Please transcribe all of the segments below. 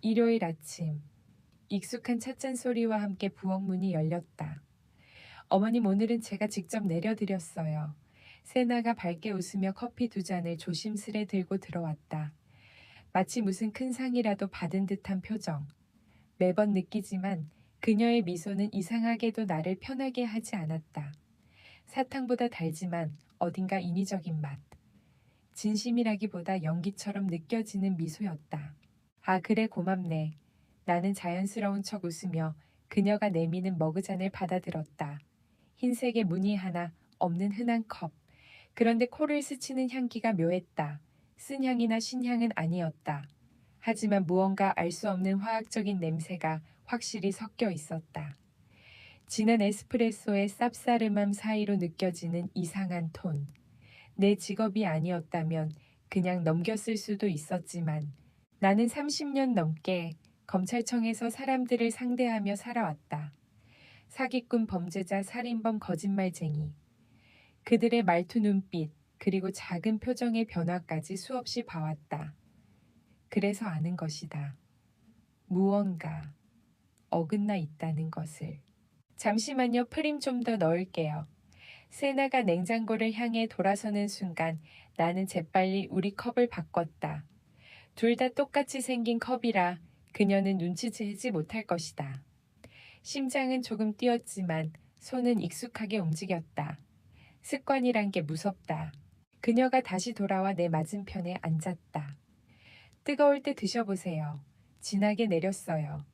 일요일 아침, 익숙한 찻잔 소리와 함께 부엌 문이 열렸다. 어머님, 오늘은 제가 직접 내려드렸어요. 세나가 밝게 웃으며 커피 두 잔을 조심스레 들고 들어왔다. 마치 무슨 큰 상이라도 받은 듯한 표정. 매번 느끼지만 그녀의 미소는 이상하게도 나를 편하게 하지 않았다. 사탕보다 달지만 어딘가 인위적인 맛. 진심이라기보다 연기처럼 느껴지는 미소였다. 아, 그래, 고맙네. 나는 자연스러운 척 웃으며 그녀가 내미는 머그잔을 받아들었다. 흰색의 무늬 하나 없는 흔한 컵. 그런데 코를 스치는 향기가 묘했다. 쓴 향이나 신향은 아니었다. 하지만 무언가 알 수 없는 화학적인 냄새가 확실히 섞여 있었다. 진한 에스프레소의 쌉싸름함 사이로 느껴지는 이상한 톤. 내 직업이 아니었다면 그냥 넘겼을 수도 있었지만 나는 30년 넘게 검찰청에서 사람들을 상대하며 살아왔다. 사기꾼, 범죄자, 살인범, 거짓말쟁이. 그들의 말투, 눈빛, 그리고 작은 표정의 변화까지 수없이 봐왔다. 그래서 아는 것이다. 무언가 어긋나 있다는 것을. 잠시만요. 프림 좀 더 넣을게요. 세나가 냉장고를 향해 돌아서는 순간 나는 재빨리 우리 컵을 바꿨다. 둘 다 똑같이 생긴 컵이라 그녀는 눈치채지 못할 것이다. 심장은 조금 뛰었지만 손은 익숙하게 움직였다. 습관이란 게 무섭다. 그녀가 다시 돌아와 내 맞은편에 앉았다. 뜨거울 때 드셔보세요. 진하게 내렸어요.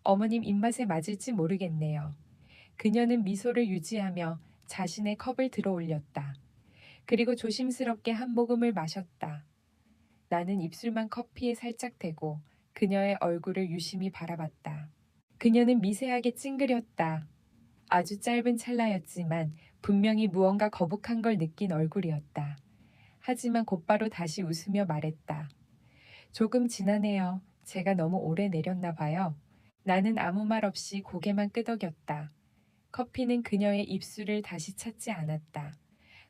어머님 입맛에 맞을지 모르겠네요. 그녀는 미소를 유지하며 자신의 컵을 들어 올렸다. 그리고 조심스럽게 한 모금을 마셨다. 나는 입술만 커피에 살짝 대고 그녀의 얼굴을 유심히 바라봤다. 그녀는 미세하게 찡그렸다. 아주 짧은 찰나였지만 분명히 무언가 거북한 걸 느낀 얼굴이었다. 하지만 곧바로 다시 웃으며 말했다. 조금 지나네요. 제가 너무 오래 내렸나 봐요. 나는 아무 말 없이 고개만 끄덕였다. 커피는 그녀의 입술을 다시 찾지 않았다.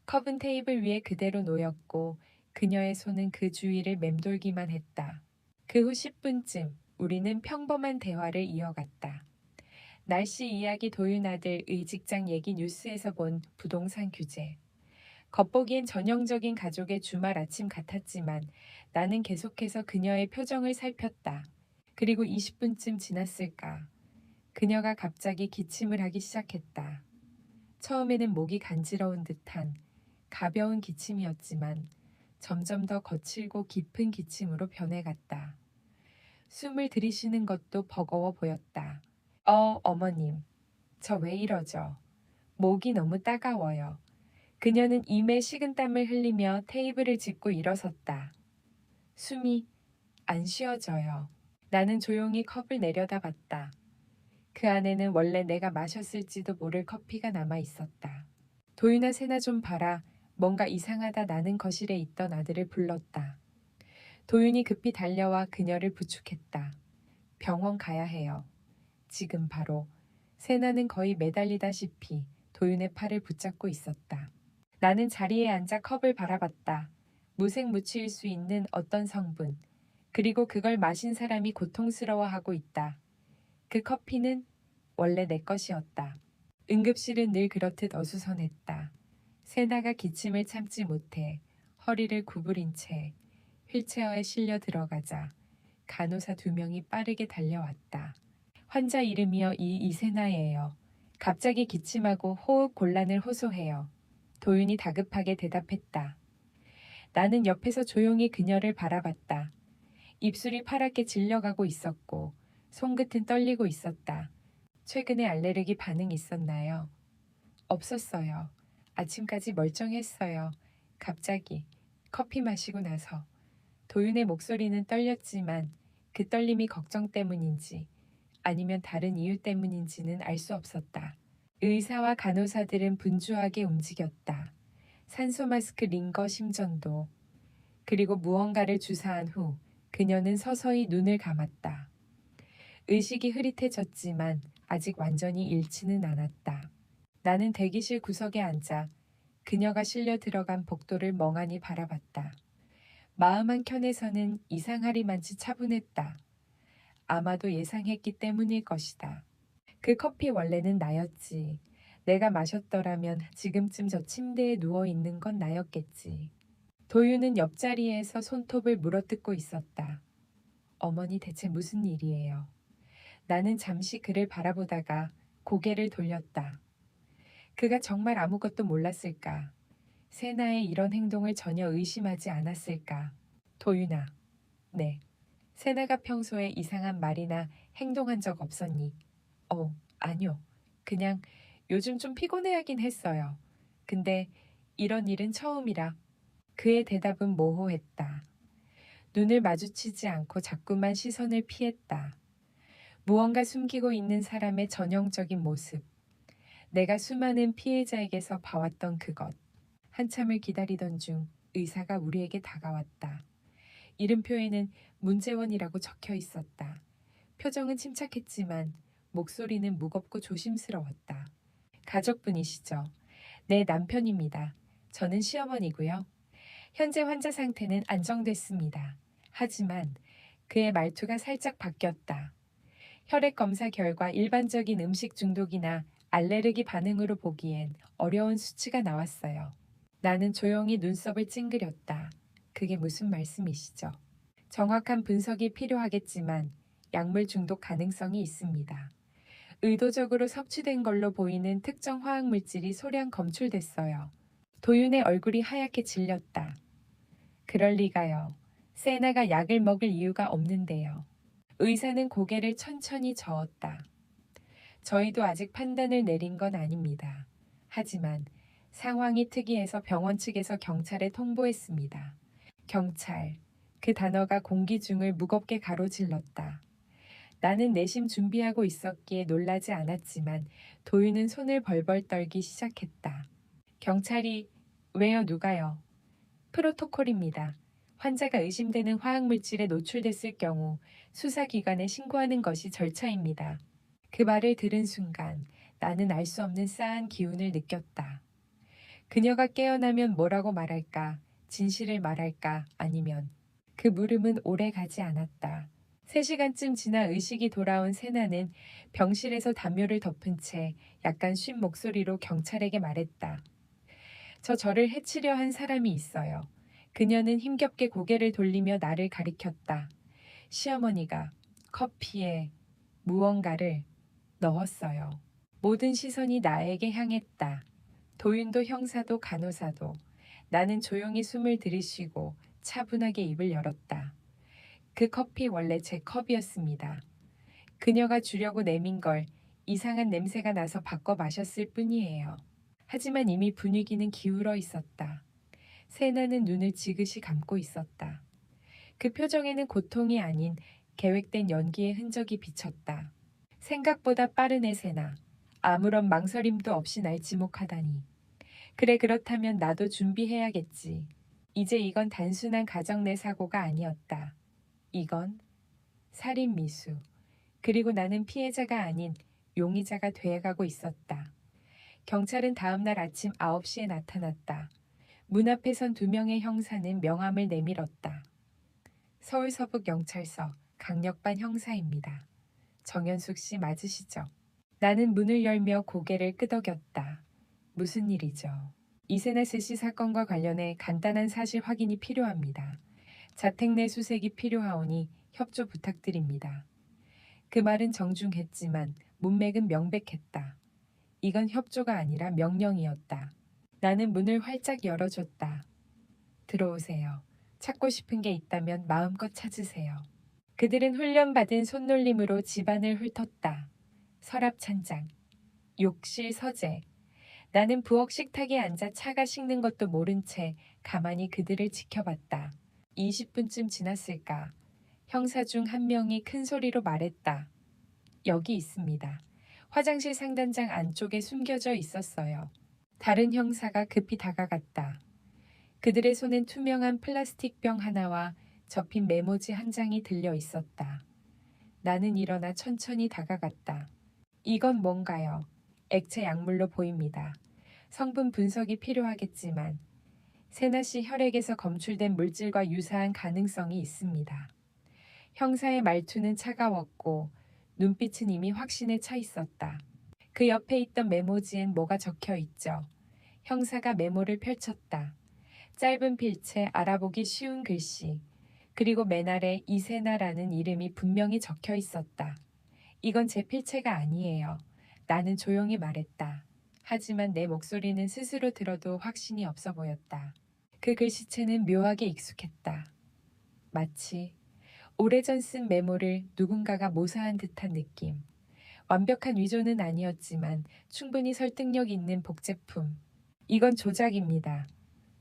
컵은 테이블 위에 그대로 놓였고 그녀의 손은 그 주위를 맴돌기만 했다. 그 후 10분쯤 우리는 평범한 대화를 이어갔다. 날씨 이야기, 도윤 아들의 직장 얘기, 뉴스에서 본 부동산 규제. 겉보기엔 전형적인 가족의 주말 아침 같았지만 나는 계속해서 그녀의 표정을 살폈다. 그리고 20분쯤 지났을까. 그녀가 갑자기 기침을 하기 시작했다. 처음에는 목이 간지러운 듯한 가벼운 기침이었지만 점점 더 거칠고 깊은 기침으로 변해갔다. 숨을 들이쉬는 것도 버거워 보였다. 어머님, 저 왜 이러죠? 목이 너무 따가워요. 그녀는 입에 식은땀을 흘리며 테이블을 짚고 일어섰다. 숨이 안 쉬어져요. 나는 조용히 컵을 내려다봤다. 그 안에는 원래 내가 마셨을지도 모를 커피가 남아 있었다. 도윤아, 새나 좀 봐라. 뭔가 이상하다. 나는 거실에 있던 아들을 불렀다. 도윤이 급히 달려와 그녀를 부축했다. 병원 가야 해요. 지금 바로. 세나는 거의 매달리다시피 도윤의 팔을 붙잡고 있었다. 나는 자리에 앉아 컵을 바라봤다. 무색무취일 수 있는 어떤 성분, 그리고 그걸 마신 사람이 고통스러워하고 있다. 그 커피는 원래 내 것이었다. 응급실은 늘 그렇듯 어수선했다. 세나가 기침을 참지 못해 허리를 구부린 채 휠체어에 실려 들어가자 간호사 2명이 빠르게 달려왔다. 환자 이름이요, 이세나예요. 갑자기 기침하고 호흡 곤란을 호소해요. 도윤이 다급하게 대답했다. 나는 옆에서 조용히 그녀를 바라봤다. 입술이 파랗게 질려가고 있었고 손끝은 떨리고 있었다. 최근에 알레르기 반응 있었나요? 없었어요. 아침까지 멀쩡했어요. 갑자기 커피 마시고 나서. 도윤의 목소리는 떨렸지만 그 떨림이 걱정 때문인지 아니면 다른 이유 때문인지는 알 수 없었다. 의사와 간호사들은 분주하게 움직였다. 산소 마스크, 링거, 심전도. 그리고 무언가를 주사한 후 그녀는 서서히 눈을 감았다. 의식이 흐릿해졌지만 아직 완전히 잃지는 않았다. 나는 대기실 구석에 앉아 그녀가 실려 들어간 복도를 멍하니 바라봤다. 마음 한켠에서는 이상하리만치 차분했다. 아마도 예상했기 때문일 것이다. 그 커피 원래는 나였지. 내가 마셨더라면 지금쯤 저 침대에 누워 있는 건 나였겠지. 도윤은 옆자리에서 손톱을 물어뜯고 있었다. 어머니 대체 무슨 일이에요? 나는 잠시 그를 바라보다가 고개를 돌렸다. 그가 정말 아무것도 몰랐을까? 세나의 이런 행동을 전혀 의심하지 않았을까? 도윤아, 네. 세나가 평소에 이상한 말이나 행동한 적 없었니? 아니요. 그냥 요즘 좀 피곤해하긴 했어요. 근데 이런 일은 처음이라. 그의 대답은 모호했다. 눈을 마주치지 않고 자꾸만 시선을 피했다. 무언가 숨기고 있는 사람의 전형적인 모습. 내가 수많은 피해자에게서 봐왔던 그것. 한참을 기다리던 중 의사가 우리에게 다가왔다. 이름표에는 문재원이라고 적혀 있었다. 표정은 침착했지만 목소리는 무겁고 조심스러웠다. 가족분이시죠? 네, 남편입니다. 저는 시어머니고요. 현재 환자 상태는 안정됐습니다. 하지만 그의 말투가 살짝 바뀌었다. 혈액 검사 결과 일반적인 음식 중독이나 알레르기 반응으로 보기엔 어려운 수치가 나왔어요. 나는 조용히 눈썹을 찡그렸다. 그게 무슨 말씀이시죠? 정확한 분석이 필요하겠지만 약물 중독 가능성이 있습니다. 의도적으로 섭취된 걸로 보이는 특정 화학물질이 소량 검출됐어요. 도윤의 얼굴이 하얗게 질렸다. 그럴 리가요. 세나가 약을 먹을 이유가 없는데요. 의사는 고개를 천천히 저었다. 저희도 아직 판단을 내린 건 아닙니다. 하지만 상황이 특이해서 병원 측에서 경찰에 통보했습니다. 경찰. 그 단어가 공기 중을 무겁게 가로질렀다. 나는 내심 준비하고 있었기에 놀라지 않았지만 도윤은 손을 벌벌 떨기 시작했다. 경찰이 왜요? 누가요? 프로토콜입니다. 환자가 의심되는 화학물질에 노출됐을 경우 수사기관에 신고하는 것이 절차입니다. 그 말을 들은 순간 나는 알 수 없는 싸한 기운을 느꼈다. 그녀가 깨어나면 뭐라고 말할까? 진실을 말할까? 아니면 그 물음은 오래 가지 않았다. 3시간쯤 지나 의식이 돌아온 세나는 병실에서 담요를 덮은 채 약간 쉰 목소리로 경찰에게 말했다. 저를 해치려 한 사람이 있어요. 그녀는 힘겹게 고개를 돌리며 나를 가리켰다. 시어머니가 커피에 무언가를 넣었어요. 모든 시선이 나에게 향했다. 도윤도 형사도 간호사도. 나는 조용히 숨을 들이쉬고 차분하게 입을 열었다. 그 커피 원래 제 컵이었습니다. 그녀가 주려고 내민 걸 이상한 냄새가 나서 바꿔 마셨을 뿐이에요. 하지만 이미 분위기는 기울어 있었다. 세나는 눈을 지그시 감고 있었다. 그 표정에는 고통이 아닌 계획된 연기의 흔적이 비쳤다. 생각보다 빠르네 세나. 아무런 망설임도 없이 날 지목하다니. 그래 그렇다면 나도 준비해야겠지. 이제 이건 단순한 가정 내 사고가 아니었다. 이건 살인 미수. 그리고 나는 피해자가 아닌 용의자가 돼가고 있었다. 경찰은 다음날 아침 9시에 나타났다. 문 앞에 선 2명의 형사는 명함을 내밀었다. 서울서북경찰서 강력반 형사입니다. 정현숙 씨 맞으시죠? 나는 문을 열며 고개를 끄덕였다. 무슨 일이죠? 이세나스 씨 사건과 관련해 간단한 사실 확인이 필요합니다. 자택 내 수색이 필요하오니 협조 부탁드립니다. 그 말은 정중했지만 문맥은 명백했다. 이건 협조가 아니라 명령이었다. 나는 문을 활짝 열어줬다. 들어오세요. 찾고 싶은 게 있다면 마음껏 찾으세요. 그들은 훈련받은 손놀림으로 집안을 훑었다. 서랍 찬장, 욕실 서재. 나는 부엌 식탁에 앉아 차가 식는 것도 모른 채 가만히 그들을 지켜봤다. 20분쯤 지났을까? 형사 중 한 명이 큰 소리로 말했다. 여기 있습니다. 화장실 상단장 안쪽에 숨겨져 있었어요. 다른 형사가 급히 다가갔다. 그들의 손엔 투명한 플라스틱 병 하나와 접힌 메모지 한 장이 들려 있었다. 나는 일어나 천천히 다가갔다. 이건 뭔가요? 액체 약물로 보입니다. 성분 분석이 필요하겠지만 세나 씨 혈액에서 검출된 물질과 유사한 가능성이 있습니다. 형사의 말투는 차가웠고 눈빛은 이미 확신에 차 있었다. 그 옆에 있던 메모지엔 뭐가 적혀 있죠. 형사가 메모를 펼쳤다. 짧은 필체, 알아보기 쉬운 글씨, 그리고 맨 아래 이세나라는 이름이 분명히 적혀 있었다. 이건 제 필체가 아니에요. 나는 조용히 말했다. 하지만 내 목소리는 스스로 들어도 확신이 없어 보였다. 그 글씨체는 묘하게 익숙했다. 마치 오래전 쓴 메모를 누군가가 모사한 듯한 느낌. 완벽한 위조는 아니었지만 충분히 설득력 있는 복제품. 이건 조작입니다.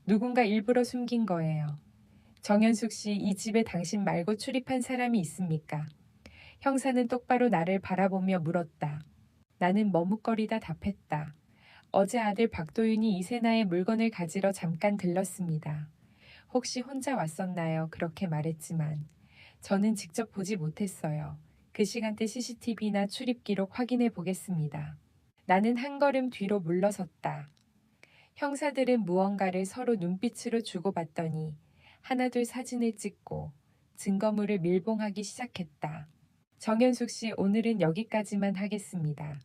누군가 일부러 숨긴 거예요. 정현숙 씨, 이 집에 당신 말고 출입한 사람이 있습니까? 형사는 똑바로 나를 바라보며 물었다. 나는 머뭇거리다 답했다. 어제 아들 박도윤이 이세나의 물건을 가지러 잠깐 들렀습니다. 혹시 혼자 왔었나요? 그렇게 말했지만 저는 직접 보지 못했어요. 그 시간대 CCTV나 출입 기록 확인해 보겠습니다. 나는 한 걸음 뒤로 물러섰다. 형사들은 무언가를 서로 눈빛으로 주고받더니 하나둘 사진을 찍고 증거물을 밀봉하기 시작했다. 정현숙 씨, 오늘은 여기까지만 하겠습니다.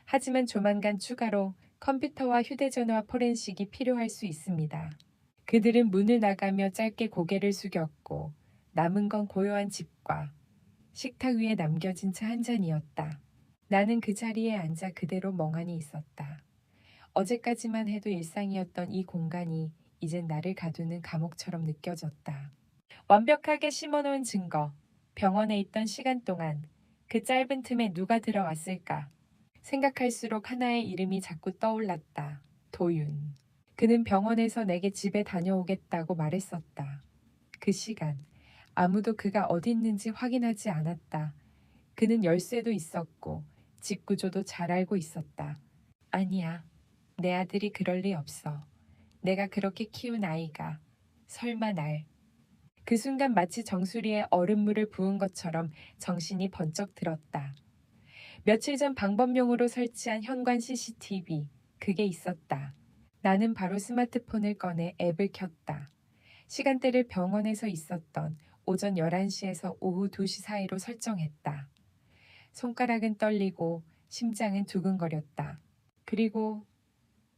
하지만 조만간 추가로 컴퓨터와 휴대전화 포렌식이 필요할 수 있습니다. 그들은 문을 나가며 짧게 고개를 숙였고 남은 건 고요한 집과 식탁 위에 남겨진 차 한 잔이었다. 나는 그 자리에 앉아 그대로 멍하니 있었다. 어제까지만 해도 일상이었던 이 공간이 이젠 나를 가두는 감옥처럼 느껴졌다. 완벽하게 심어놓은 증거, 병원에 있던 시간 동안 그 짧은 틈에 누가 들어왔을까? 생각할수록 하나의 이름이 자꾸 떠올랐다. 도윤. 그는 병원에서 내게 집에 다녀오겠다고 말했었다. 그 시간, 아무도 그가 어디 있는지 확인하지 않았다. 그는 열쇠도 있었고 집 구조도 잘 알고 있었다. 아니야, 내 아들이 그럴 리 없어. 내가 그렇게 키운 아이가 설마 날. 그 순간 마치 정수리에 얼음물을 부은 것처럼 정신이 번쩍 들었다. 며칠 전 방범용으로 설치한 현관 CCTV, 그게 있었다. 나는 바로 스마트폰을 꺼내 앱을 켰다. 시간대를 병원에서 있었던 오전 11시에서 오후 2시 사이로 설정했다. 손가락은 떨리고 심장은 두근거렸다. 그리고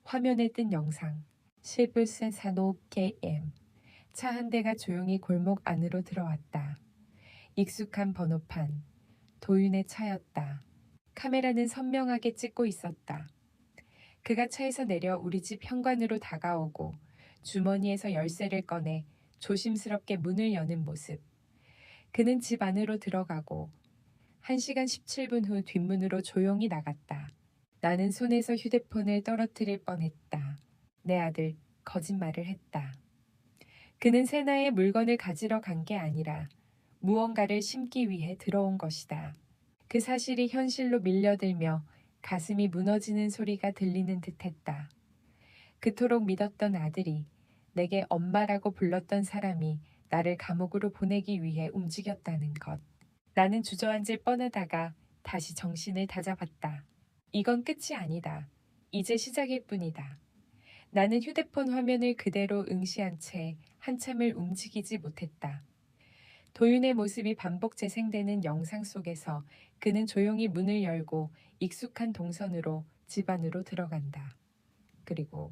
화면에 뜬 영상. 실브센 산업 KM. 차 한 대가 조용히 골목 안으로 들어왔다. 익숙한 번호판. 도윤의 차였다. 카메라는 선명하게 찍고 있었다. 그가 차에서 내려 우리 집 현관으로 다가오고 주머니에서 열쇠를 꺼내 조심스럽게 문을 여는 모습. 그는 집 안으로 들어가고 1시간 17분 후 뒷문으로 조용히 나갔다. 나는 손에서 휴대폰을 떨어뜨릴 뻔했다. 내 아들, 거짓말을 했다. 그는 세나의 물건을 가지러 간 게 아니라 무언가를 심기 위해 들어온 것이다. 그 사실이 현실로 밀려들며 가슴이 무너지는 소리가 들리는 듯했다. 그토록 믿었던 아들이, 내게 엄마라고 불렀던 사람이 나를 감옥으로 보내기 위해 움직였다는 것. 나는 주저앉을 뻔하다가 다시 정신을 다잡았다. 이건 끝이 아니다. 이제 시작일 뿐이다. 나는 휴대폰 화면을 그대로 응시한 채 한참을 움직이지 못했다. 도윤의 모습이 반복 재생되는 영상 속에서 그는 조용히 문을 열고 익숙한 동선으로 집 안으로 들어간다. 그리고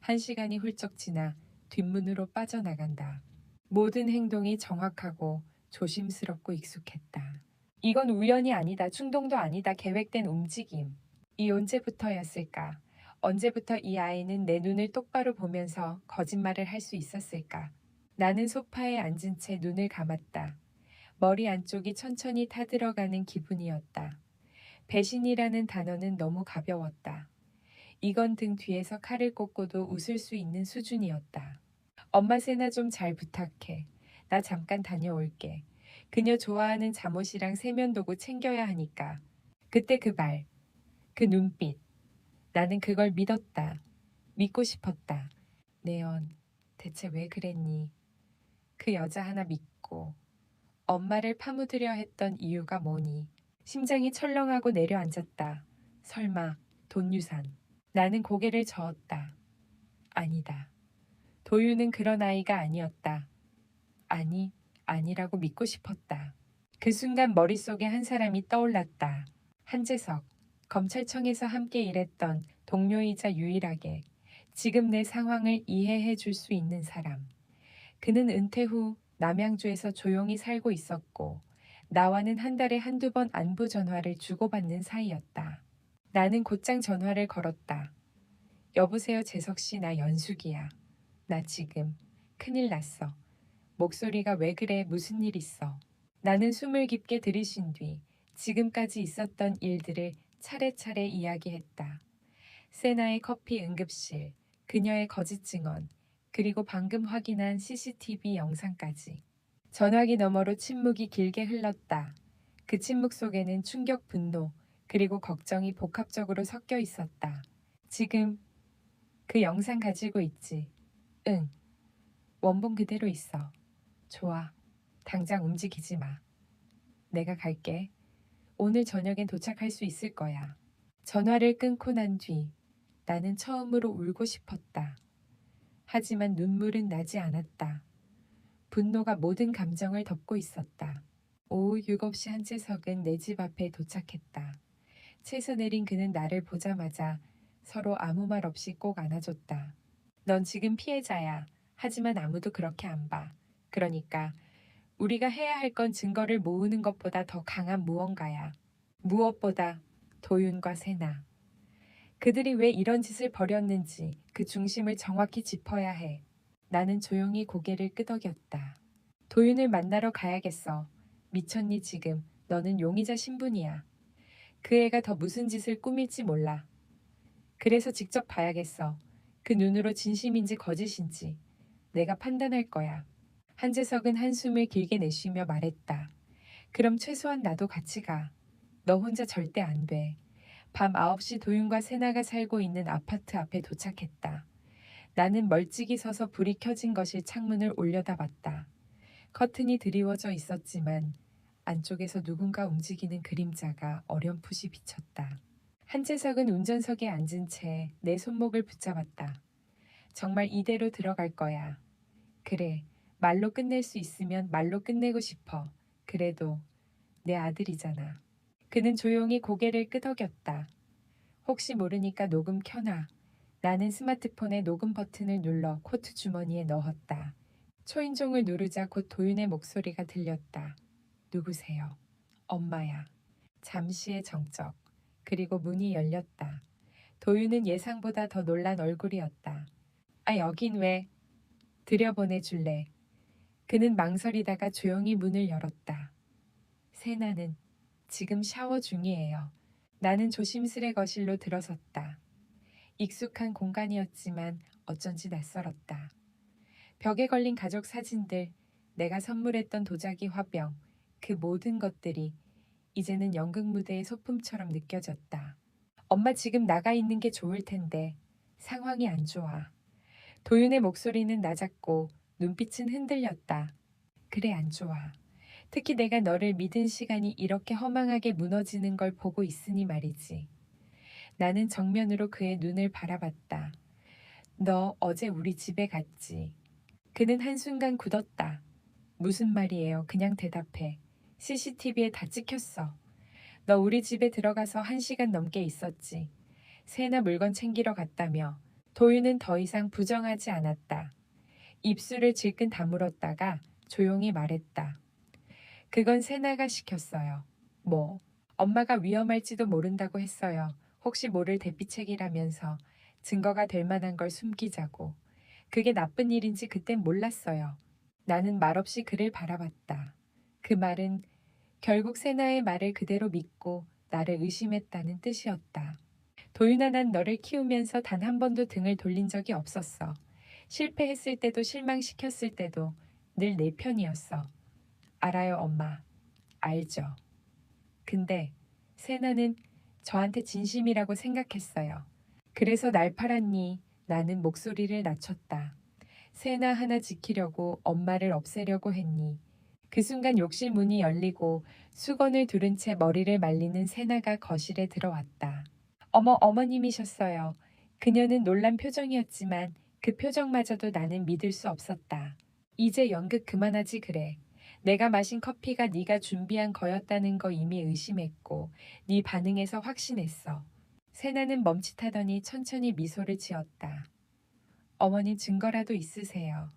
1시간이 훌쩍 지나 뒷문으로 빠져나간다. 모든 행동이 정확하고 조심스럽고 익숙했다. 이건 우연이 아니다. 충동도 아니다. 계획된 움직임. 이 언제부터였을까? 언제부터 이 아이는 내 눈을 똑바로 보면서 거짓말을 할 수 있었을까? 나는 소파에 앉은 채 눈을 감았다. 머리 안쪽이 천천히 타들어가는 기분이었다. 배신이라는 단어는 너무 가벼웠다. 이건 등 뒤에서 칼을 꽂고도 웃을 수 있는 수준이었다. 엄마 세나 좀 잘 부탁해. 나 잠깐 다녀올게. 그녀 좋아하는 잠옷이랑 세면도구 챙겨야 하니까. 그때 그 말, 그 눈빛. 나는 그걸 믿었다. 믿고 싶었다. 내연, 대체 왜 그랬니? 그 여자 하나 믿고 엄마를 파묻으려 했던 이유가 뭐니? 심장이 철렁하고 내려앉았다. 설마 돈유산. 나는 고개를 저었다. 아니다. 도유는 그런 아이가 아니었다. 아니, 아니라고 믿고 싶었다. 그 순간 머릿속에 한 사람이 떠올랐다. 한재석, 검찰청에서 함께 일했던 동료이자 유일하게 지금 내 상황을 이해해 줄 수 있는 사람. 그는 은퇴 후 남양주에서 조용히 살고 있었고 나와는 한 달에 한두 번 안부 전화를 주고받는 사이였다. 나는 곧장 전화를 걸었다. 여보세요, 재석 씨, 나 연숙이야. 나 지금 큰일 났어. 목소리가 왜 그래? 무슨 일 있어? 나는 숨을 깊게 들이쉰 뒤 지금까지 있었던 일들을 차례차례 이야기했다. 세나의 커피 응급실, 그녀의 거짓 증언, 그리고 방금 확인한 CCTV 영상까지. 전화기 너머로 침묵이 길게 흘렀다. 그 침묵 속에는 충격, 분노, 그리고 걱정이 복합적으로 섞여 있었다. 지금 그 영상 가지고 있지? 응. 원본 그대로 있어. 좋아. 당장 움직이지 마. 내가 갈게. 오늘 저녁엔 도착할 수 있을 거야. 전화를 끊고 난 뒤 나는 처음으로 울고 싶었다. 하지만 눈물은 나지 않았다. 분노가 모든 감정을 덮고 있었다. 오후 7시 한재석은 내 집 앞에 도착했다. 차에서 내린 그는 나를 보자마자 서로 아무 말 없이 꼭 안아줬다. 넌 지금 피해자야. 하지만 아무도 그렇게 안 봐. 그러니까 우리가 해야 할 건 증거를 모으는 것보다 더 강한 무언가야. 무엇보다 도윤과 세나. 그들이 왜 이런 짓을 벌였는지 그 중심을 정확히 짚어야 해. 나는 조용히 고개를 끄덕였다. 도윤을 만나러 가야겠어. 미쳤니 지금. 너는 용의자 신분이야. 그 애가 더 무슨 짓을 꾸밀지 몰라. 그래서 직접 봐야겠어. 그 눈으로 진심인지 거짓인지. 내가 판단할 거야. 한재석은 한숨을 길게 내쉬며 말했다. 그럼 최소한 나도 같이 가. 너 혼자 절대 안 돼. 밤 9시 도윤과 세나가 살고 있는 아파트 앞에 도착했다. 나는 멀찍이 서서 불이 켜진 거실 창문을 올려다봤다. 커튼이 드리워져 있었지만 안쪽에서 누군가 움직이는 그림자가 어렴풋이 비쳤다. 한재석은 운전석에 앉은 채 내 손목을 붙잡았다. 정말 이대로 들어갈 거야. 그래, 말로 끝낼 수 있으면 말로 끝내고 싶어. 그래도 내 아들이잖아. 그는 조용히 고개를 끄덕였다. 혹시 모르니까 녹음 켜놔. 나는 스마트폰의 녹음 버튼을 눌러 코트 주머니에 넣었다. 초인종을 누르자 곧 도윤의 목소리가 들렸다. 누구세요? 엄마야. 잠시의 정적. 그리고 문이 열렸다. 도윤은 예상보다 더 놀란 얼굴이었다. 아, 여긴 왜? 들여보내줄래? 그는 망설이다가 조용히 문을 열었다. 세나는 지금 샤워 중이에요. 나는 조심스레 거실로 들어섰다. 익숙한 공간이었지만 어쩐지 낯설었다. 벽에 걸린 가족 사진들, 내가 선물했던 도자기 화병, 그 모든 것들이 이제는 연극 무대의 소품처럼 느껴졌다. 엄마 지금 나가 있는 게 좋을 텐데 상황이 안 좋아. 도윤의 목소리는 낮았고 눈빛은 흔들렸다. 그래, 안 좋아. 특히 내가 너를 믿은 시간이 이렇게 허망하게 무너지는 걸 보고 있으니 말이지. 나는 정면으로 그의 눈을 바라봤다. 너 어제 우리 집에 갔지? 그는 한순간 굳었다. 무슨 말이에요? 그냥 대답해. CCTV에 다 찍혔어. 너 우리 집에 들어가서 1시간 넘게 있었지. 새나 물건 챙기러 갔다며. 도윤은 더 이상 부정하지 않았다. 입술을 질끈 다물었다가 조용히 말했다. 그건 세나가 시켰어요. 뭐? 엄마가 위험할지도 모른다고 했어요. 혹시 모를 대피책이라면서 증거가 될 만한 걸 숨기자고. 그게 나쁜 일인지 그땐 몰랐어요. 나는 말없이 그를 바라봤다. 그 말은 결국 세나의 말을 그대로 믿고 나를 의심했다는 뜻이었다. 도윤아, 난 너를 키우면서 단 한 번도 등을 돌린 적이 없었어. 실패했을 때도 실망시켰을 때도 늘 내 편이었어. 알아요, 엄마. 알죠. 근데 세나는 저한테 진심이라고 생각했어요. 그래서 날 팔았니? 나는 목소리를 낮췄다. 세나 하나 지키려고 엄마를 없애려고 했니? 그 순간 욕실 문이 열리고 수건을 두른 채 머리를 말리는 세나가 거실에 들어왔다. 어머, 어머님이셨어요. 그녀는 놀란 표정이었지만 그 표정마저도 나는 믿을 수 없었다. 이제 연극 그만하지 그래. 내가 마신 커피가 네가 준비한 거였다는 거 이미 의심했고 네 반응에서 확신했어. 세나는 멈칫하더니 천천히 미소를 지었다. 어머니 증거라도 있으세요?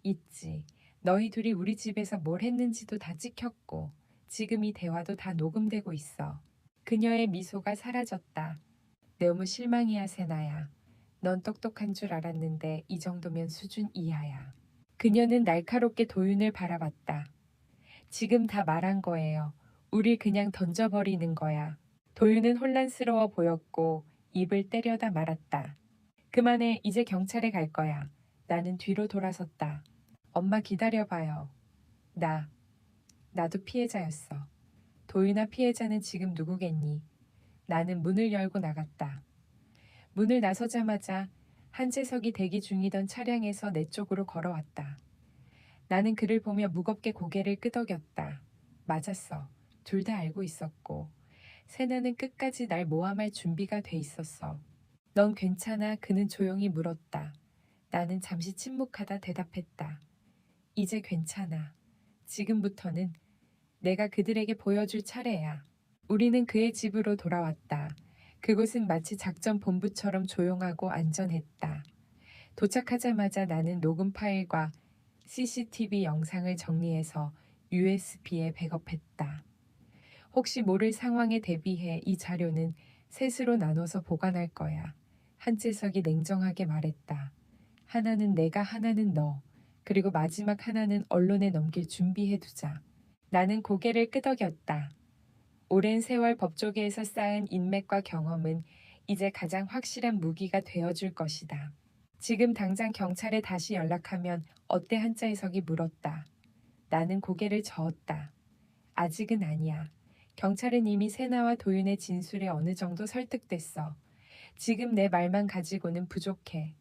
있지. 너희 둘이 우리 집에서 뭘 했는지도 다 찍혔고 지금 이 대화도 다 녹음되고 있어. 그녀의 미소가 사라졌다. 너무 실망이야, 세나야. 넌 똑똑한 줄 알았는데 이 정도면 수준 이하야. 그녀는 날카롭게 도윤을 바라봤다. 지금 다 말한 거예요. 우릴 그냥 던져버리는 거야. 도윤은 혼란스러워 보였고 입을 때려다 말았다. 그만해, 이제 경찰에 갈 거야. 나는 뒤로 돌아섰다. 엄마 기다려봐요. 나도 피해자였어. 도윤아, 피해자는 지금 누구겠니? 나는 문을 열고 나갔다. 문을 나서자마자 한재석이 대기 중이던 차량에서 내 쪽으로 걸어왔다. 나는 그를 보며 무겁게 고개를 끄덕였다. 맞았어. 둘 다 알고 있었고 세나는 끝까지 날 모함할 준비가 돼 있었어. 넌 괜찮아? 그는 조용히 물었다. 나는 잠시 침묵하다 대답했다. 이제 괜찮아. 지금부터는 내가 그들에게 보여줄 차례야. 우리는 그의 집으로 돌아왔다. 그곳은 마치 작전 본부처럼 조용하고 안전했다. 도착하자마자 나는 녹음 파일과 CCTV 영상을 정리해서 USB에 백업했다. 혹시 모를 상황에 대비해 이 자료는 셋으로 나눠서 보관할 거야. 한재석이 냉정하게 말했다. 하나는 내가, 하나는 너, 그리고 마지막 하나는 언론에 넘길 준비해두자. 나는 고개를 끄덕였다. 오랜 세월 법조계에서 쌓은 인맥과 경험은 이제 가장 확실한 무기가 되어줄 것이다. 지금 당장 경찰에 다시 연락하면 어때? 한자희석이 물었다. 나는 고개를 저었다. 아직은 아니야. 경찰은 이미 세나와 도윤의 진술에 어느 정도 설득됐어. 지금 내 말만 가지고는 부족해.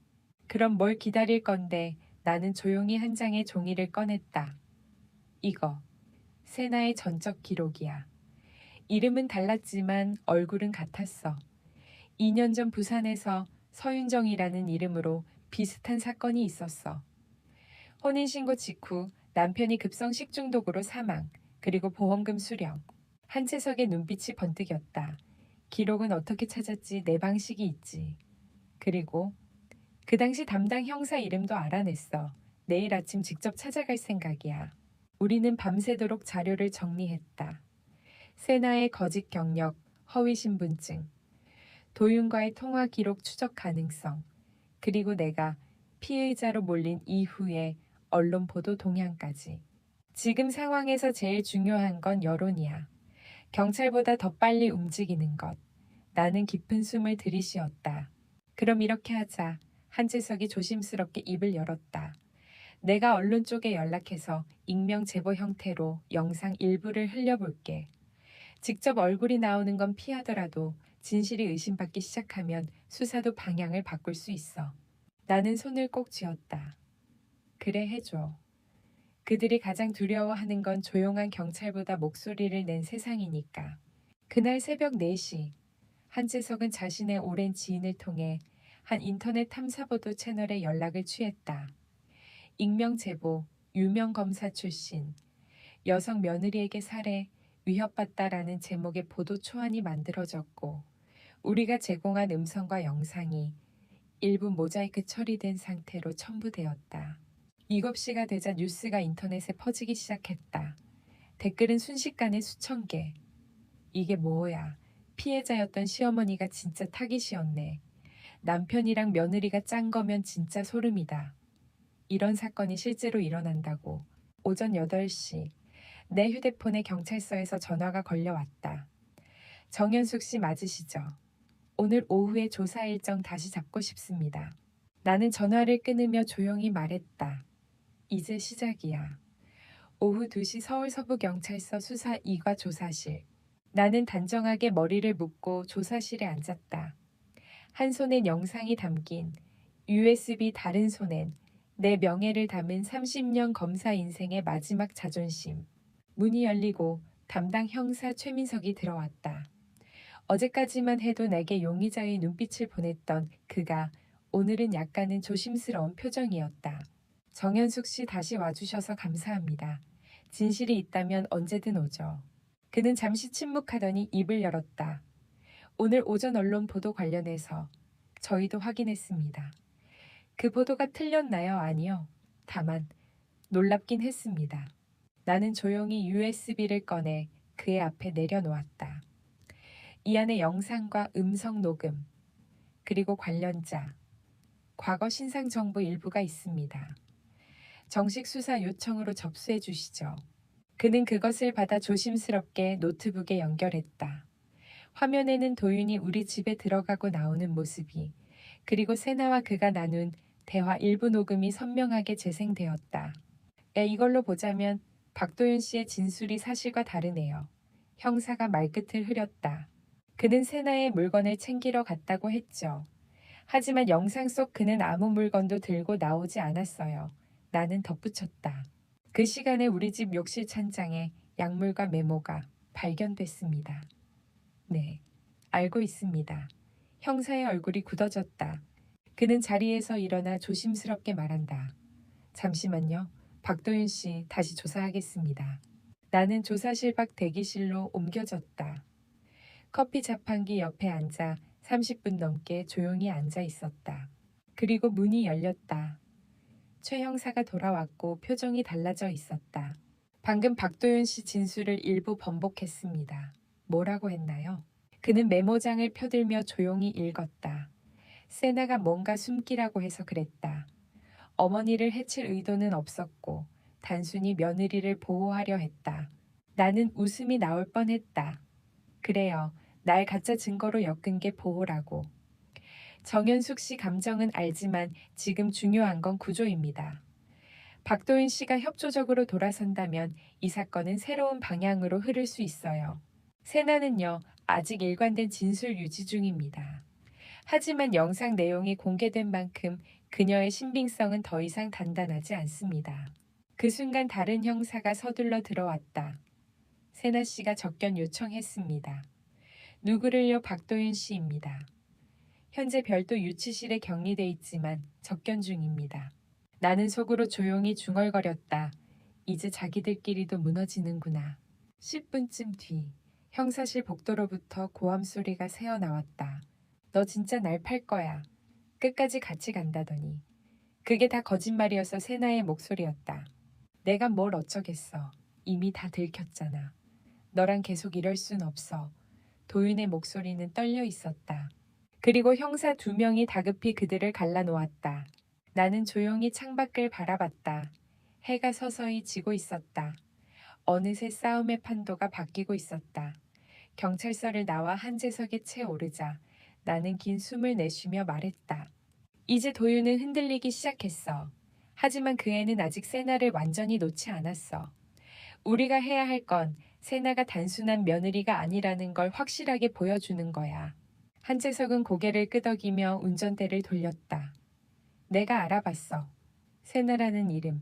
그럼 뭘 기다릴 건데? 나는 조용히 한 장의 종이를 꺼냈다. 이거, 세나의 전적 기록이야. 이름은 달랐지만 얼굴은 같았어. 2년 전 부산에서 서윤정이라는 이름으로 비슷한 사건이 있었어. 혼인신고 직후 남편이 급성 식중독으로 사망, 그리고 보험금 수령. 한재석의 눈빛이 번뜩였다. 기록은 어떻게 찾았지? 내 방식이 있지. 그리고 그 당시 담당 형사 이름도 알아냈어. 내일 아침 직접 찾아갈 생각이야. 우리는 밤새도록 자료를 정리했다. 세나의 거짓 경력, 허위 신분증, 도윤과의 통화 기록 추적 가능성, 그리고 내가 피의자로 몰린 이후의 언론 보도 동향까지. 지금 상황에서 제일 중요한 건 여론이야. 경찰보다 더 빨리 움직이는 것. 나는 깊은 숨을 들이쉬었다. 그럼 이렇게 하자. 한재석이 조심스럽게 입을 열었다. 내가 언론 쪽에 연락해서 익명 제보 형태로 영상 일부를 흘려볼게. 직접 얼굴이 나오는 건 피하더라도 진실이 의심받기 시작하면 수사도 방향을 바꿀 수 있어. 나는 손을 꼭 쥐었다. 그래, 해줘. 그들이 가장 두려워하는 건 조용한 경찰보다 목소리를 낸 세상이니까. 그날 새벽 4시, 한재석은 자신의 오랜 지인을 통해 한 인터넷 탐사보도 채널에 연락을 취했다. 익명 제보, 유명 검사 출신, 여성 며느리에게 살해, 위협받다라는 제목의 보도 초안이 만들어졌고 우리가 제공한 음성과 영상이 일부 모자이크 처리된 상태로 첨부되었다. 7시가 되자 뉴스가 인터넷에 퍼지기 시작했다. 댓글은 순식간에 수천 개. 이게 뭐야? 피해자였던 시어머니가 진짜 타깃이었네. 남편이랑 며느리가 짠 거면 진짜 소름이다. 이런 사건이 실제로 일어난다고. 오전 8시. 내 휴대폰에 경찰서에서 전화가 걸려왔다. 정현숙 씨 맞으시죠? 오늘 오후에 조사 일정 다시 잡고 싶습니다. 나는 전화를 끊으며 조용히 말했다. 이제 시작이야. 오후 2시 서울 서부경찰서 수사 2과 조사실. 나는 단정하게 머리를 묶고 조사실에 앉았다. 한 손엔 영상이 담긴 USB, 다른 손엔 내 명예를 담은 30년 검사 인생의 마지막 자존심. 문이 열리고 담당 형사 최민석이 들어왔다. 어제까지만 해도 내게 용의자의 눈빛을 보냈던 그가 오늘은 약간은 조심스러운 표정이었다. 정현숙 씨 다시 와주셔서 감사합니다. 진실이 있다면 언제든 오죠. 그는 잠시 침묵하더니 입을 열었다. 오늘 오전 언론 보도 관련해서 저희도 확인했습니다. 그 보도가 틀렸나요? 아니요. 다만 놀랍긴 했습니다. 나는 조용히 USB를 꺼내 그의 앞에 내려놓았다. 이 안에 영상과 음성 녹음, 그리고 관련자, 과거 신상 정보 일부가 있습니다. 정식 수사 요청으로 접수해 주시죠. 그는 그것을 받아 조심스럽게 노트북에 연결했다. 화면에는 도윤이 우리 집에 들어가고 나오는 모습이, 그리고 세나와 그가 나눈 대화 일부 녹음이 선명하게 재생되었다. 이걸로 보자면 박도윤 씨의 진술이 사실과 다르네요. 형사가 말끝을 흐렸다. 그는 세나의 물건을 챙기러 갔다고 했죠. 하지만 영상 속 그는 아무 물건도 들고 나오지 않았어요. 나는 덧붙였다. 그 시간에 우리 집 욕실 찬장에 약물과 메모가 발견됐습니다. 네, 알고 있습니다. 형사의 얼굴이 굳어졌다. 그는 자리에서 일어나 조심스럽게 말한다. 잠시만요. 박도윤 씨 다시 조사하겠습니다. 나는 조사실 밖 대기실로 옮겨졌다. 커피 자판기 옆에 앉아 30분 넘게 조용히 앉아 있었다. 그리고 문이 열렸다. 최 형사가 돌아왔고 표정이 달라져 있었다. 방금 박도윤 씨 진술을 일부 번복했습니다. 뭐라고 했나요? 그는 메모장을 펴들며 조용히 읽었다. 세나가 뭔가 숨기라고 해서 그랬다. 어머니를 해칠 의도는 없었고 단순히 며느리를 보호하려 했다. 나는 웃음이 나올 뻔했다. 그래요. 날 가짜 증거로 엮은 게 보호라고. 정현숙 씨 감정은 알지만 지금 중요한 건 구조입니다. 박도윤 씨가 협조적으로 돌아선다면 이 사건은 새로운 방향으로 흐를 수 있어요. 세나는요, 아직 일관된 진술 유지 중입니다. 하지만 영상 내용이 공개된 만큼 그녀의 신빙성은 더 이상 단단하지 않습니다. 그 순간 다른 형사가 서둘러 들어왔다. 세나 씨가 접견 요청했습니다. 누구를요? 박도윤 씨입니다. 현재 별도 유치실에 격리돼 있지만 접견 중입니다. 나는 속으로 조용히 중얼거렸다. 이제 자기들끼리도 무너지는구나. 10분쯤 뒤 형사실 복도로부터 고함 소리가 새어나왔다. 너 진짜 날 팔 거야. 끝까지 같이 간다더니. 그게 다 거짓말이어서 세나의 목소리였다. 내가 뭘 어쩌겠어. 이미 다 들켰잖아. 너랑 계속 이럴 순 없어. 도윤의 목소리는 떨려 있었다. 그리고 형사 2명이 다급히 그들을 갈라놓았다. 나는 조용히 창밖을 바라봤다. 해가 서서히 지고 있었다. 어느새 싸움의 판도가 바뀌고 있었다. 경찰서를 나와 한재석에 채 오르자 나는 긴 숨을 내쉬며 말했다. 이제 도윤은 흔들리기 시작했어. 하지만 그 애는 아직 세나를 완전히 놓지 않았어. 우리가 해야 할 건 세나가 단순한 며느리가 아니라는 걸 확실하게 보여주는 거야. 한재석은 고개를 끄덕이며 운전대를 돌렸다. 내가 알아봤어. 세나라는 이름,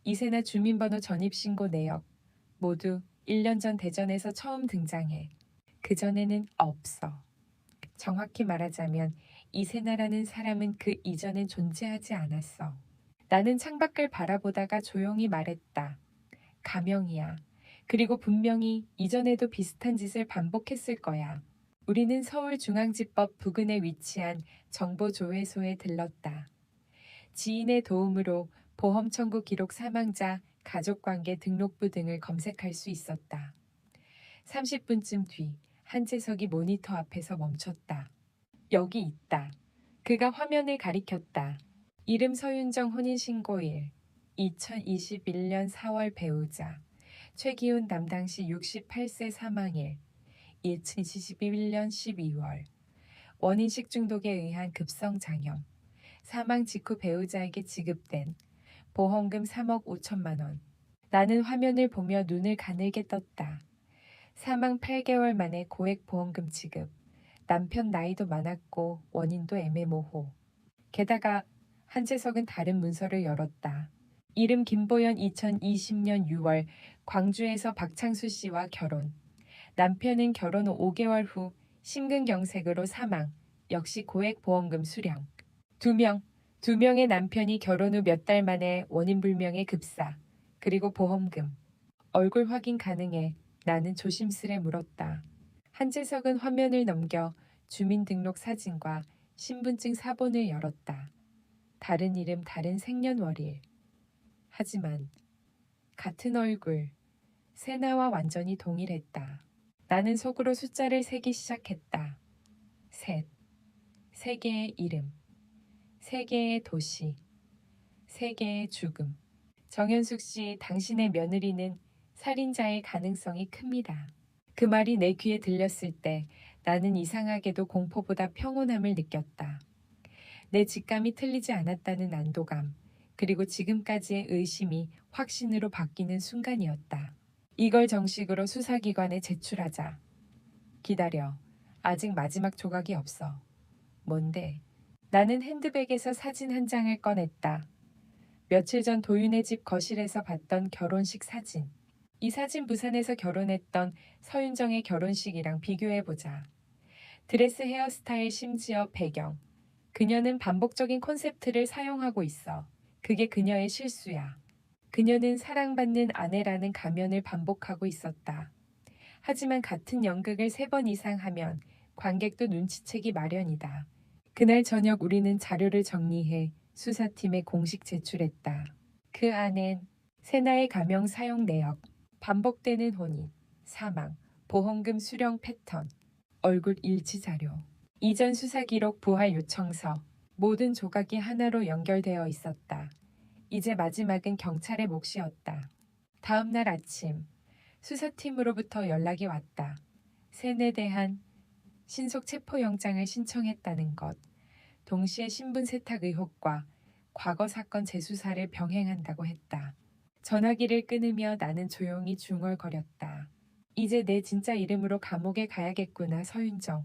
이세나 주민번호 전입신고 내역, 모두 1년 전 대전에서 처음 등장해. 그전에는 없어. 정확히 말하자면 이세나라는 사람은 그 이전엔 존재하지 않았어. 나는 창밖을 바라보다가 조용히 말했다. 가명이야. 그리고 분명히 이전에도 비슷한 짓을 반복했을 거야. 우리는 서울중앙지법 부근에 위치한 정보조회소에 들렀다. 지인의 도움으로 보험 청구 기록 사망자, 가족관계 등록부 등을 검색할 수 있었다. 30분쯤 뒤 한재석이 모니터 앞에서 멈췄다. 여기 있다. 그가 화면을 가리켰다. 이름 서윤정 혼인신고일 2021년 4월 배우자 최기훈 담당시 68세 사망일 2021년 12월 원인 식중독에 의한 급성장염 사망 직후 배우자에게 지급된 보험금 3억 5천만 원. 나는 화면을 보며 눈을 가늘게 떴다. 사망 8개월 만에 고액 보험금 지급. 남편 나이도 많았고 원인도 애매모호. 게다가 한재석은 다른 문서를 열었다. 이름 김보연 2020년 6월 광주에서 박창수 씨와 결혼. 남편은 결혼 후 5개월 후 심근경색으로 사망. 역시 고액 보험금 수령. 2명의 남편이 결혼 후 몇 달 만에 원인 불명의 급사. 그리고 보험금. 얼굴 확인 가능해. 나는 조심스레 물었다. 한재석은 화면을 넘겨 주민등록 사진과 신분증 사본을 열었다. 다른 이름, 다른 생년월일. 하지만 같은 얼굴, 세나와 완전히 동일했다. 나는 속으로 숫자를 세기 시작했다. 셋, 세 개의 이름, 세 개의 도시, 세 개의 죽음. 정현숙 씨, 당신의 며느리는 살인자의 가능성이 큽니다. 그 말이 내 귀에 들렸을 때 나는 이상하게도 공포보다 평온함을 느꼈다. 내 직감이 틀리지 않았다는 안도감, 그리고 지금까지의 의심이 확신으로 바뀌는 순간이었다. 이걸 정식으로 수사기관에 제출하자. 기다려. 아직 마지막 조각이 없어. 뭔데? 나는 핸드백에서 사진 한 장을 꺼냈다. 며칠 전 도윤의 집 거실에서 봤던 결혼식 사진. 이 사진 부산에서 결혼했던 서윤정의 결혼식이랑 비교해보자. 드레스 헤어스타일 심지어 배경. 그녀는 반복적인 콘셉트를 사용하고 있어. 그게 그녀의 실수야. 그녀는 사랑받는 아내라는 가면을 반복하고 있었다. 하지만 같은 연극을 3번 이상 하면 관객도 눈치채기 마련이다. 그날 저녁 우리는 자료를 정리해 수사팀에 공식 제출했다. 그 안엔 세나의 가명 사용 내역, 반복되는 혼인, 사망, 보험금 수령 패턴, 얼굴 일치 자료, 이전 수사 기록 부활 요청서, 모든 조각이 하나로 연결되어 있었다. 이제 마지막은 경찰의 몫이었다. 다음 날 아침, 수사팀으로부터 연락이 왔다. 세나에 대한 신속 체포영장을 신청했다는 것, 동시에 신분 세탁 의혹과 과거 사건 재수사를 병행한다고 했다. 전화기를 끊으며 나는 조용히 중얼거렸다. 이제 내 진짜 이름으로 감옥에 가야겠구나. 서윤정.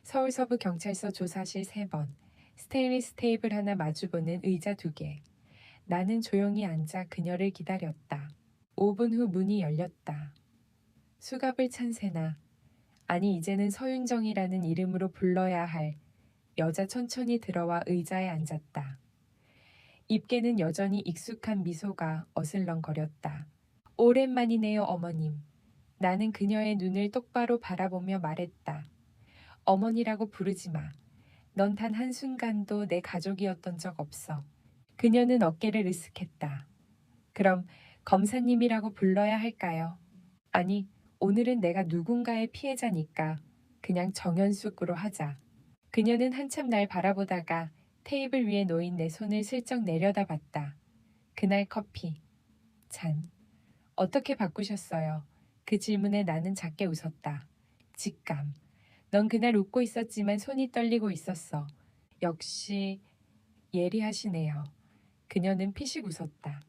서울서부경찰서 조사실 3번. 스테인리스 테이블 하나 마주보는 의자 2개. 나는 조용히 앉아 그녀를 기다렸다. 5분 후 문이 열렸다. 수갑을 찬 세나. 아니 이제는 서윤정이라는 이름으로 불러야 할 여자 천천히 들어와 의자에 앉았다. 입계는 여전히 익숙한 미소가 어슬렁거렸다. 오랜만이네요, 어머님. 나는 그녀의 눈을 똑바로 바라보며 말했다. 어머니라고 부르지 마. 넌 단 한순간도 내 가족이었던 적 없어. 그녀는 어깨를 으쓱했다. 그럼 검사님이라고 불러야 할까요? 아니, 오늘은 내가 누군가의 피해자니까 그냥 정연숙으로 하자. 그녀는 한참 날 바라보다가 테이블 위에 놓인 내 손을 슬쩍 내려다봤다. 그날 커피. 잔. 어떻게 바꾸셨어요? 그 질문에 나는 작게 웃었다. 직감. 넌 그날 웃고 있었지만 손이 떨리고 있었어. 역시 예리하시네요. 그녀는 피식 웃었다.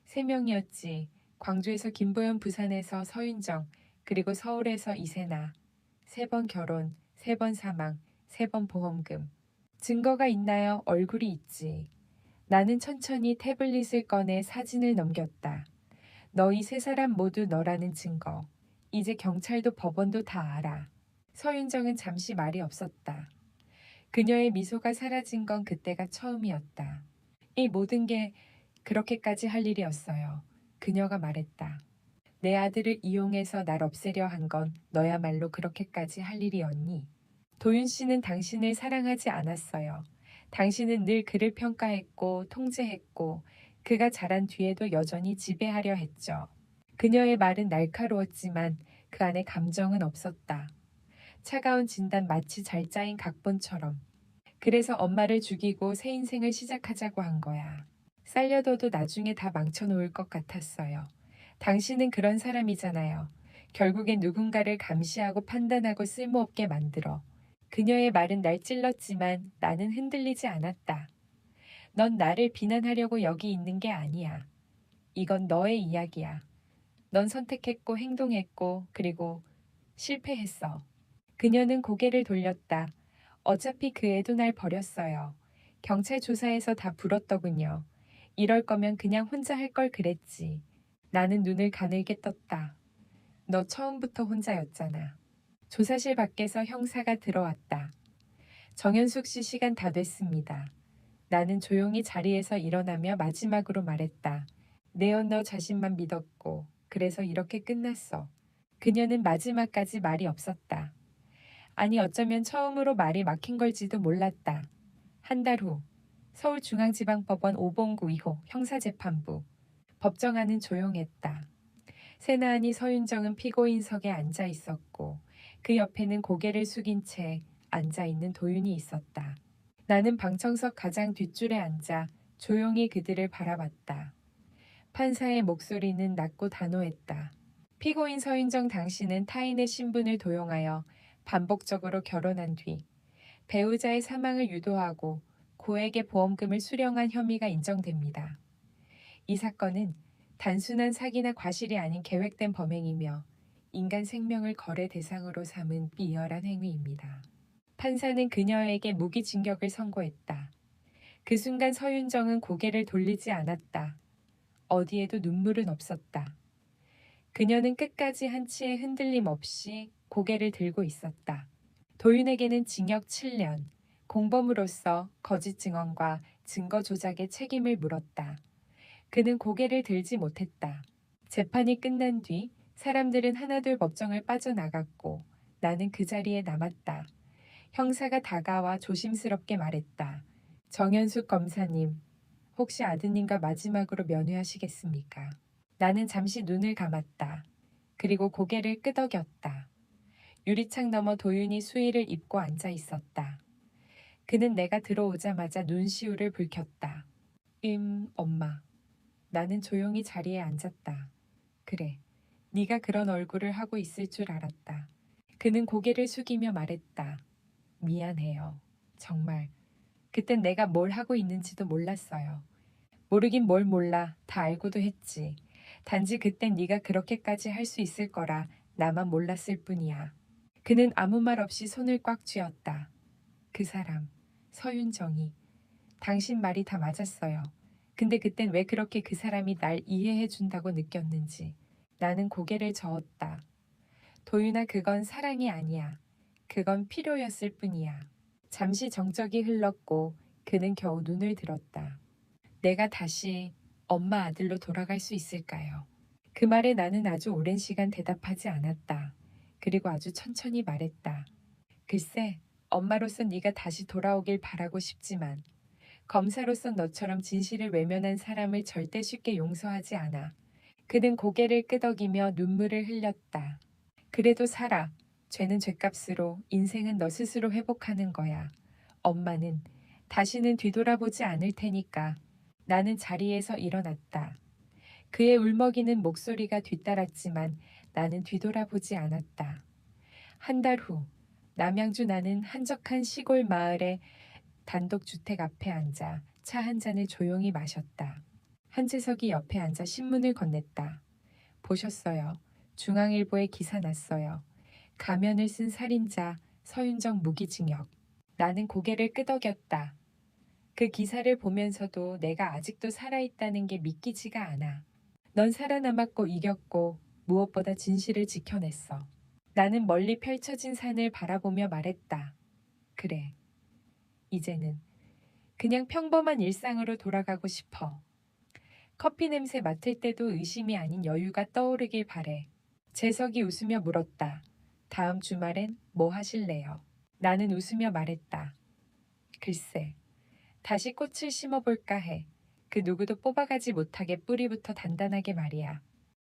3명이었지. 광주에서 김보연, 부산에서 서윤정, 그리고 서울에서 이세나. 3번 결혼, 3번 사망, 3번 보험금. 증거가 있나요? 얼굴이 있지. 나는 천천히 태블릿을 꺼내 사진을 넘겼다. 너희 3사람 모두 너라는 증거. 이제 경찰도 법원도 다 알아. 서윤정은 잠시 말이 없었다. 그녀의 미소가 사라진 건 그때가 처음이었다. 이 모든 게 그렇게까지 할 일이었어요. 그녀가 말했다. 내 아들을 이용해서 날 없애려 한 건 너야말로 그렇게까지 할 일이었니? 도윤 씨는 당신을 사랑하지 않았어요. 당신은 늘 그를 평가했고 통제했고 그가 자란 뒤에도 여전히 지배하려 했죠. 그녀의 말은 날카로웠지만 그 안에 감정은 없었다. 차가운 진단 마치 잘 짜인 각본처럼. 그래서 엄마를 죽이고 새 인생을 시작하자고 한 거야. 살려둬도 나중에 다 망쳐놓을 것 같았어요. 당신은 그런 사람이잖아요. 결국엔 누군가를 감시하고 판단하고 쓸모없게 만들어. 그녀의 말은 날 찔렀지만 나는 흔들리지 않았다. 넌 나를 비난하려고 여기 있는 게 아니야. 이건 너의 이야기야. 넌 선택했고 행동했고 그리고 실패했어. 그녀는 고개를 돌렸다. 어차피 그 애도 날 버렸어요. 경찰 조사에서 다 불었더군요. 이럴 거면 그냥 혼자 할 걸 그랬지. 나는 눈을 가늘게 떴다. 너 처음부터 혼자였잖아. 조사실 밖에서 형사가 들어왔다. 정현숙 씨 시간 다 됐습니다. 나는 조용히 자리에서 일어나며 마지막으로 말했다. 내언 너 자신만 믿었고 그래서 이렇게 끝났어. 그녀는 마지막까지 말이 없었다. 아니 어쩌면 처음으로 말이 막힌 걸지도 몰랐다. 한 달 후 서울중앙지방법원 오봉구 2호 형사재판부. 법정안은 조용했다. 세나안이 서윤정은 피고인석에 앉아 있었고 그 옆에는 고개를 숙인 채 앉아 있는 도윤이 있었다. 나는 방청석 가장 뒷줄에 앉아 조용히 그들을 바라봤다. 판사의 목소리는 낮고 단호했다. 피고인 서윤정 당신은 타인의 신분을 도용하여 반복적으로 결혼한 뒤 배우자의 사망을 유도하고 고액의 보험금을 수령한 혐의가 인정됩니다. 이 사건은 단순한 사기나 과실이 아닌 계획된 범행이며 인간 생명을 거래 대상으로 삼은 비열한 행위입니다. 판사는 그녀에게 무기징역을 선고했다. 그 순간 서윤정은 고개를 돌리지 않았다. 어디에도 눈물은 없었다. 그녀는 끝까지 한치의 흔들림 없이 고개를 들고 있었다. 도윤에게는 징역 7년, 공범으로서 거짓 증언과 증거 조작의 책임을 물었다. 그는 고개를 들지 못했다. 재판이 끝난 뒤 사람들은 하나둘 법정을 빠져나갔고 나는 그 자리에 남았다. 형사가 다가와 조심스럽게 말했다. 정현숙 검사님, 혹시 아드님과 마지막으로 면회하시겠습니까? 나는 잠시 눈을 감았다. 그리고 고개를 끄덕였다. 유리창 너머 도윤이 수의를 입고 앉아 있었다. 그는 내가 들어오자마자 눈시울을 붉혔다. 엄마. 나는 조용히 자리에 앉았다. 그래, 네가 그런 얼굴을 하고 있을 줄 알았다. 그는 고개를 숙이며 말했다. 미안해요. 정말. 그땐 내가 뭘 하고 있는지도 몰랐어요. 모르긴 뭘 몰라. 다 알고도 했지. 단지 그땐 네가 그렇게까지 할 수 있을 거라 나만 몰랐을 뿐이야. 그는 아무 말 없이 손을 꽉 쥐었다. 그 사람, 서윤정이. 당신 말이 다 맞았어요. 근데 그땐 왜 그렇게 그 사람이 날 이해해 준다고 느꼈는지. 나는 고개를 저었다. 도윤아, 그건 사랑이 아니야. 그건 필요였을 뿐이야. 잠시 정적이 흘렀고 그는 겨우 눈을 들었다. 내가 다시 엄마 아들로 돌아갈 수 있을까요? 그 말에 나는 아주 오랜 시간 대답하지 않았다. 그리고 아주 천천히 말했다. 글쎄, 엄마로서 네가 다시 돌아오길 바라고 싶지만 검사로서 너처럼 진실을 외면한 사람을 절대 쉽게 용서하지 않아. 그는 고개를 끄덕이며 눈물을 흘렸다. 그래도 살아. 죄는 죄값으로, 인생은 너 스스로 회복하는 거야. 엄마는 다시는 뒤돌아보지 않을 테니까. 나는 자리에서 일어났다. 그의 울먹이는 목소리가 뒤따랐지만 나는 뒤돌아보지 않았다. 한 달 후, 남양주 나는 한적한 시골 마을의 단독주택 앞에 앉아 차 한 잔을 조용히 마셨다. 한재석이 옆에 앉아 신문을 건넸다. 보셨어요? 중앙일보에 기사 났어요. 가면을 쓴 살인자 서윤정 무기징역. 나는 고개를 끄덕였다. 그 기사를 보면서도 내가 아직도 살아있다는 게 믿기지가 않아. 넌 살아남았고 이겼고 무엇보다 진실을 지켜냈어. 나는 멀리 펼쳐진 산을 바라보며 말했다. 그래. 이제는 그냥 평범한 일상으로 돌아가고 싶어. 커피 냄새 맡을 때도 의심이 아닌 여유가 떠오르길 바래. 재석이 웃으며 물었다. 다음 주말엔 뭐 하실래요? 나는 웃으며 말했다. 글쎄, 다시 꽃을 심어볼까 해. 그 누구도 뽑아가지 못하게 뿌리부터 단단하게 말이야.